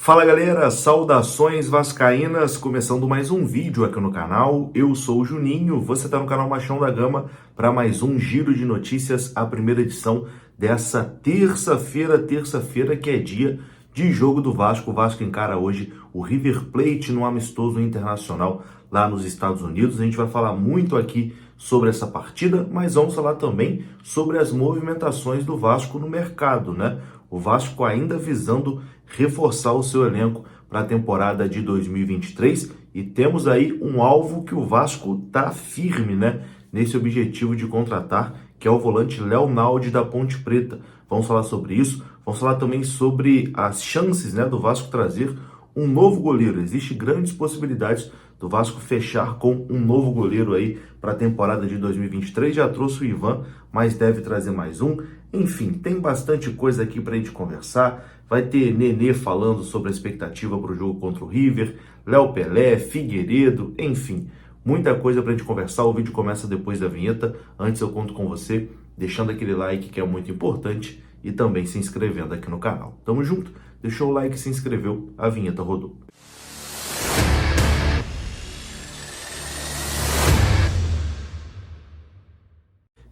Fala galera, saudações vascaínas, começando mais um vídeo aqui no canal. Eu sou o Juninho, você está no canal Machão da Gama para mais um giro de notícias, a primeira edição dessa terça-feira que é dia de jogo do Vasco. O Vasco encara hoje o River Plate no amistoso internacional lá nos Estados Unidos. A gente vai falar muito aqui sobre essa partida, mas vamos falar também sobre as movimentações do Vasco no mercado, né? O Vasco ainda visando reforçar o seu elenco para a temporada de 2023 e temos aí um alvo que o Vasco tá firme, né? Nesse objetivo de contratar, que é o volante Léo Naldi da Ponte Preta. Vamos falar sobre isso, vamos falar também sobre as chances, né, do Vasco trazer um novo goleiro. Existem grandes possibilidades do Vasco fechar com um novo goleiro aí para a temporada de 2023. Já trouxe o Ivan, mas deve trazer mais um. Enfim, tem bastante coisa aqui para a gente conversar. Vai ter Nenê falando sobre a expectativa para o jogo contra o River, Léo Pelé, Figueiredo, enfim, muita coisa para a gente conversar. O vídeo começa depois da vinheta. Antes eu conto com você, deixando aquele like que é muito importante e também se inscrevendo aqui no canal. Tamo junto? Deixou o like, se inscreveu, a vinheta rodou.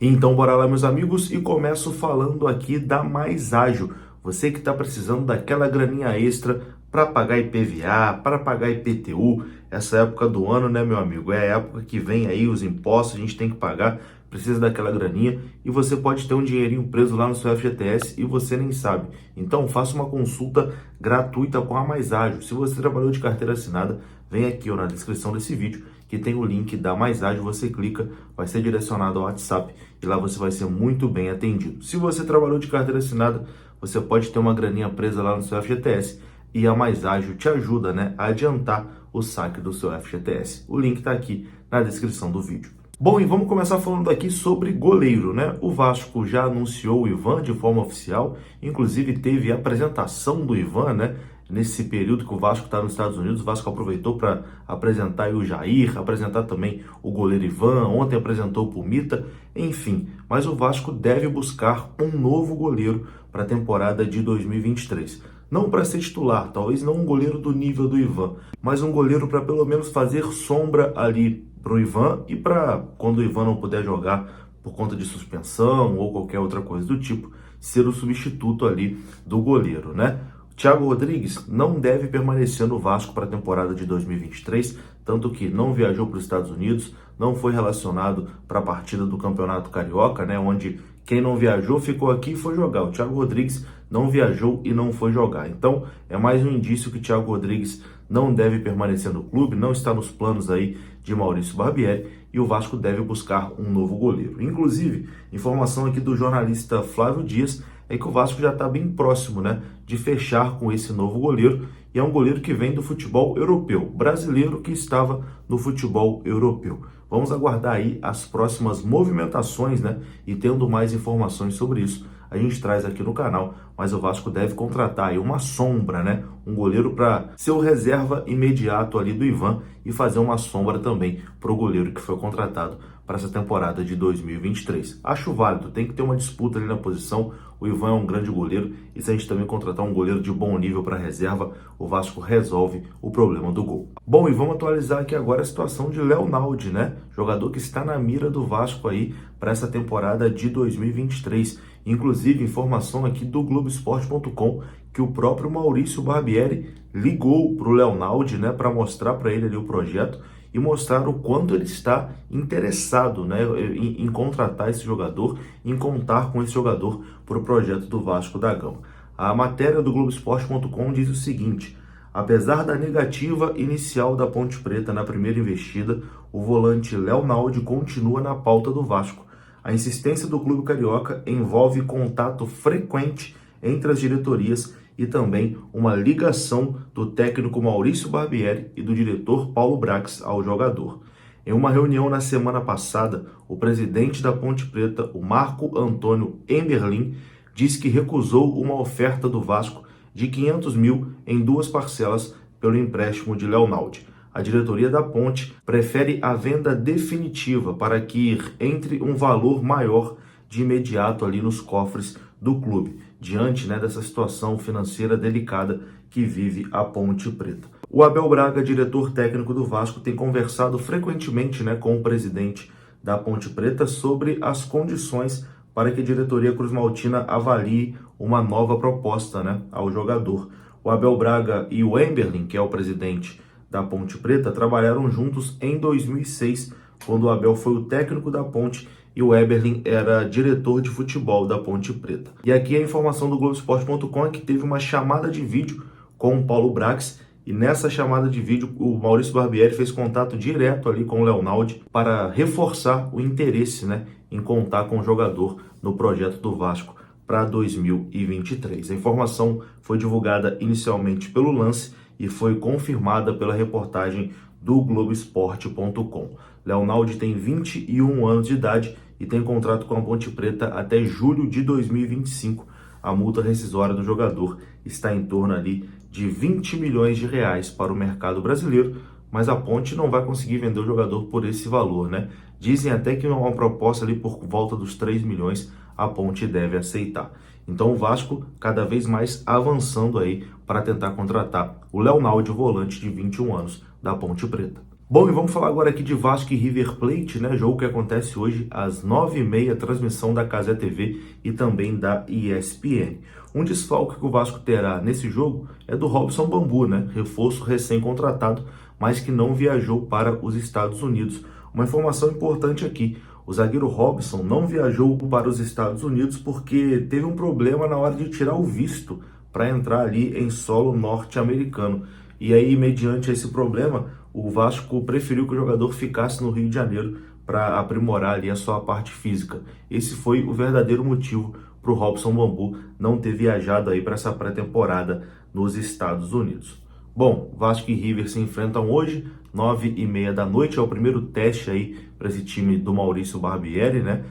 Então bora lá, meus amigos, e começo falando aqui da Mais Ágil. Você que está precisando daquela graninha extra para pagar IPVA, para pagar IPTU, essa época do ano, né, meu amigo? É a época que vem aí os impostos, a gente tem que pagar, precisa daquela graninha e você pode ter um dinheirinho preso lá no seu FGTS e você nem sabe. Então faça uma consulta gratuita com a Mais Ágil. Se você trabalhou de carteira assinada, vem aqui ó, na descrição desse vídeo que tem o link da Mais Ágil, você clica, vai ser direcionado ao WhatsApp e lá você vai ser muito bem atendido. Se você trabalhou de carteira assinada, você pode ter uma graninha presa lá no seu FGTS e a Mais Ágil te ajuda, né, a adiantar o saque do seu FGTS. O link está aqui na descrição do vídeo. Bom, e vamos começar falando aqui sobre goleiro, né? O Vasco já anunciou o Ivan de forma oficial, inclusive teve a apresentação do Ivan, né? Nesse período que o Vasco está nos Estados Unidos, o Vasco aproveitou para apresentar o Jair, apresentar também o goleiro Ivan, ontem apresentou o Pumita, enfim. Mas o Vasco deve buscar um novo goleiro para a temporada de 2023. Não para ser titular, talvez não um goleiro do nível do Ivan, mas um goleiro para pelo menos fazer sombra ali para o Ivan e para quando o Ivan não puder jogar por conta de suspensão ou qualquer outra coisa do tipo, ser o substituto ali do goleiro, né? Thiago Rodrigues não deve permanecer no Vasco para a temporada de 2023, tanto que não viajou para os Estados Unidos, não foi relacionado para a partida do Campeonato Carioca, né, onde quem não viajou ficou aqui e foi jogar. O Thiago Rodrigues não viajou e não foi jogar. Então, é mais um indício que o Thiago Rodrigues não deve permanecer no clube, não está nos planos aí de Maurício Barbieri e o Vasco deve buscar um novo goleiro. Inclusive, informação aqui do jornalista Flávio Dias é que o Vasco já está bem próximo, né, de fechar com esse novo goleiro, e é um goleiro que vem do futebol europeu, brasileiro que estava no futebol europeu. Vamos aguardar aí as próximas movimentações, né, e tendo mais informações sobre isso, a gente traz aqui no canal, mas o Vasco deve contratar aí uma sombra, né, um goleiro para ser o reserva imediato ali do Ivan e fazer uma sombra também para o goleiro que foi contratado para essa temporada de 2023. Acho válido, tem que ter uma disputa ali na posição. O Ivan é um grande goleiro e se a gente também contratar um goleiro de bom nível para reserva, o Vasco resolve o problema do gol. Bom, e vamos atualizar aqui agora a situação de Léo Naldi, né? Jogador que está na mira do Vasco aí para essa temporada de 2023. Inclusive, informação aqui do Globoesporte.com que o próprio Maurício Barbieri ligou para o Léo Naldi, né, para mostrar para ele ali o projeto e mostrar o quanto ele está interessado, né, em contratar esse jogador, em contar com esse jogador para o projeto do Vasco da Gama. A matéria do Globoesporte.com diz o seguinte: apesar da negativa inicial da Ponte Preta na primeira investida, o volante Léo Naldi continua na pauta do Vasco. A insistência do clube carioca envolve contato frequente entre as diretorias e também uma ligação do técnico Maurício Barbieri e do diretor Paulo Brax ao jogador. Em uma reunião na semana passada, o presidente da Ponte Preta, o Marco Antônio Emberlin, disse que recusou uma oferta do Vasco de 500 mil em 2 parcelas pelo empréstimo de Léo Naldi. A diretoria da Ponte prefere a venda definitiva para que entre um valor maior de imediato ali nos cofres do clube, diante, né, dessa situação financeira delicada que vive a Ponte Preta. O Abel Braga, diretor técnico do Vasco, tem conversado frequentemente, né, com o presidente da Ponte Preta sobre as condições para que a diretoria cruzmaltina avalie uma nova proposta, né, ao jogador. O Abel Braga e o Emberlin, que é o presidente da Ponte Preta, trabalharam juntos em 2006, quando o Abel foi o técnico da Ponte e o Eberlin era diretor de futebol da Ponte Preta. E aqui a informação do Globoesporte.com é que teve uma chamada de vídeo com o Paulo Brax, e nessa chamada de vídeo o Maurício Barbieri fez contato direto ali com o Leonaldi para reforçar o interesse, né, em contar com o jogador no projeto do Vasco para 2023. A informação foi divulgada inicialmente pelo Lance e foi confirmada pela reportagem do Globoesporte.com. Leonaldi tem 21 anos de idade e tem contrato com a Ponte Preta até julho de 2025. A multa rescisória do jogador está em torno ali de 20 milhões de reais para o mercado brasileiro, mas a Ponte não vai conseguir vender o jogador por esse valor, né? Dizem até que uma proposta ali por volta dos 3 milhões a Ponte deve aceitar. Então o Vasco cada vez mais avançando aí para tentar contratar o Leonaldi, o volante de 21 anos da Ponte Preta. Bom, e vamos falar agora aqui de Vasco e River Plate, né? Jogo que acontece hoje às 9h30, transmissão da Cazé TV e também da ESPN. Um desfalque que o Vasco terá nesse jogo é do Robson Bambu, né? Reforço recém-contratado, mas que não viajou para os Estados Unidos. Uma informação importante aqui: o zagueiro Robson não viajou para os Estados Unidos porque teve um problema na hora de tirar o visto para entrar ali em solo norte-americano. E aí, mediante esse problema, o Vasco preferiu que o jogador ficasse no Rio de Janeiro para aprimorar ali a sua parte física. Esse foi o verdadeiro motivo para o Robson Bambu não ter viajado aí para essa pré-temporada nos Estados Unidos. Bom, Vasco e River se enfrentam hoje, 9h30 da noite, é o primeiro teste aí para esse time do Maurício Barbieri, né?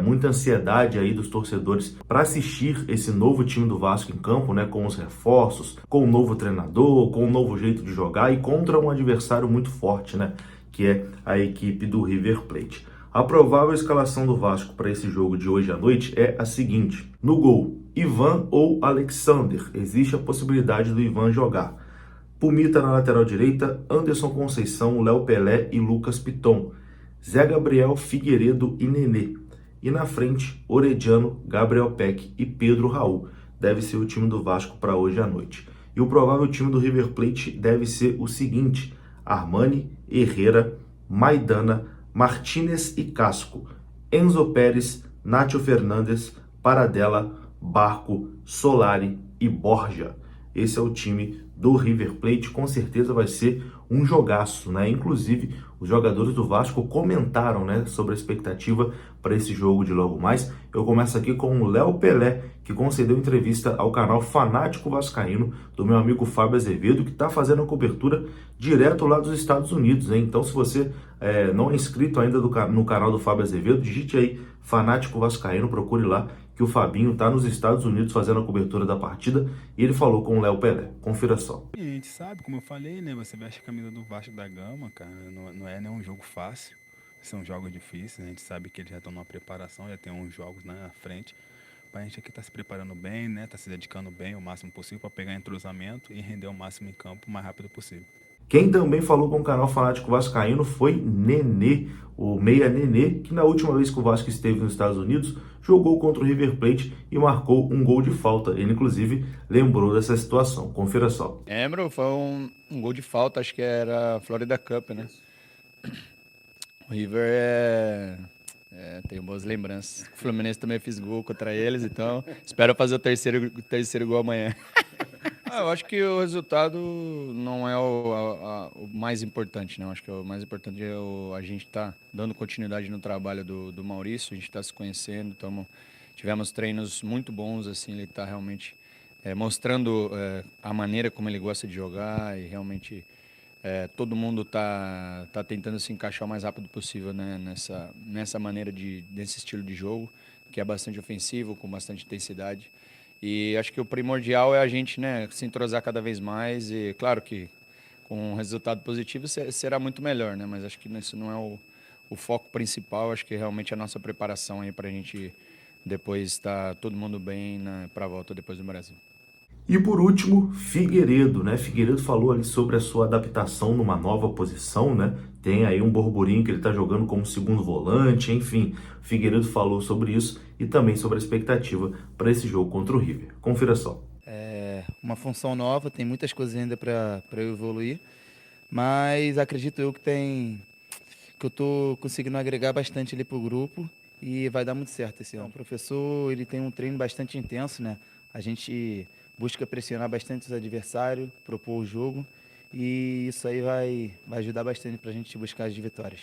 Muita ansiedade aí dos torcedores para assistir esse novo time do Vasco em campo, né? Com os reforços, com o novo treinador, com o novo jeito de jogar e contra um adversário muito forte, né? Que é a equipe do River Plate. A provável escalação do Vasco para esse jogo de hoje à noite é a seguinte: no gol, Ivan ou Alexander. Existe a possibilidade do Ivan jogar. Pumita na lateral direita, Anderson Conceição, Léo Pelé e Lucas Piton. Zé Gabriel, Figueiredo e Nenê. E na frente, Orediano, Gabriel Peck e Pedro Raul. Deve ser o time do Vasco para hoje à noite. E o provável time do River Plate deve ser o seguinte: Armani, Herrera, Maidana, Martínez e Casco, Enzo Pérez, Nátio Fernandes, Paradela, Barco, Solari e Borja. Esse é o time do River Plate, com certeza vai ser um jogaço, né? Inclusive, os jogadores do Vasco comentaram, né, sobre a expectativa para esse jogo de logo mais. Eu começo aqui com o Léo Pelé, que concedeu entrevista ao canal Fanático Vascaíno, do meu amigo Fábio Azevedo, que está fazendo a cobertura direto lá dos Estados Unidos, hein? Então, se você não é inscrito ainda no canal do Fábio Azevedo, digite aí Fanático Vascaíno, procure lá, que o Fabinho está nos Estados Unidos fazendo a cobertura da partida e ele falou com o Léo Pelé. Confira só. A gente sabe, como eu falei, né? Você veste a camisa do Vasco da Gama, cara. Não é nenhum jogo fácil. São jogos difíceis. A gente sabe que eles já estão numa preparação, já tem uns jogos na frente. A gente aqui tá se preparando bem, né? Tá se dedicando bem o máximo possível para pegar entrosamento e render o máximo em campo o mais rápido possível. Quem também falou com o canal Fanático Vascaíno foi Nenê, o meia Nenê, que na última vez que o Vasco esteve nos Estados Unidos, jogou contra o River Plate e marcou um gol de falta. Ele, inclusive, lembrou dessa situação. Confira só. Lembro, foi um gol de falta, acho que era Florida Cup, né? O River tem boas lembranças. O Fluminense também fez gol contra eles, então espero fazer o terceiro gol amanhã. Eu acho que o resultado não é o mais importante, né? Eu acho que o mais importante é a gente estar dando continuidade no trabalho do Maurício, a gente está se conhecendo, tivemos treinos muito bons, assim, ele está realmente mostrando a maneira como ele gosta de jogar e realmente todo mundo tá tentando se encaixar o mais rápido possível, né, nessa maneira nesse estilo de jogo, que é bastante ofensivo, com bastante intensidade. E acho que o primordial é a gente, né, se entrosar cada vez mais e, claro que com um resultado positivo será muito melhor, né, mas acho que isso não é o foco principal, acho que realmente é a nossa preparação aí para a gente depois estar todo mundo bem, né, para a volta depois do Brasil. E por último, Figueiredo, né? Figueiredo falou ali sobre a sua adaptação numa nova posição, né? Tem aí um burburinho que ele tá jogando como segundo volante, enfim. Figueiredo falou sobre isso e também sobre a expectativa para esse jogo contra o River. Confira só. É uma função nova, tem muitas coisas ainda para eu evoluir, mas acredito eu que eu tô conseguindo agregar bastante ali pro grupo e vai dar muito certo esse ano. O professor, ele tem um treino bastante intenso, né? A gente busca pressionar bastante os adversários, propor o jogo e isso aí vai ajudar bastante para a gente buscar as vitórias.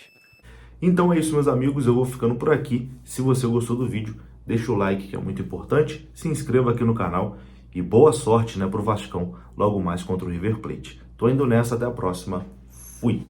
Então é isso, meus amigos, eu vou ficando por aqui. Se você gostou do vídeo, deixa o like, que é muito importante, se inscreva aqui no canal e boa sorte, né, pro Vascão logo mais contra o River Plate. Tô indo nessa, até a próxima. Fui!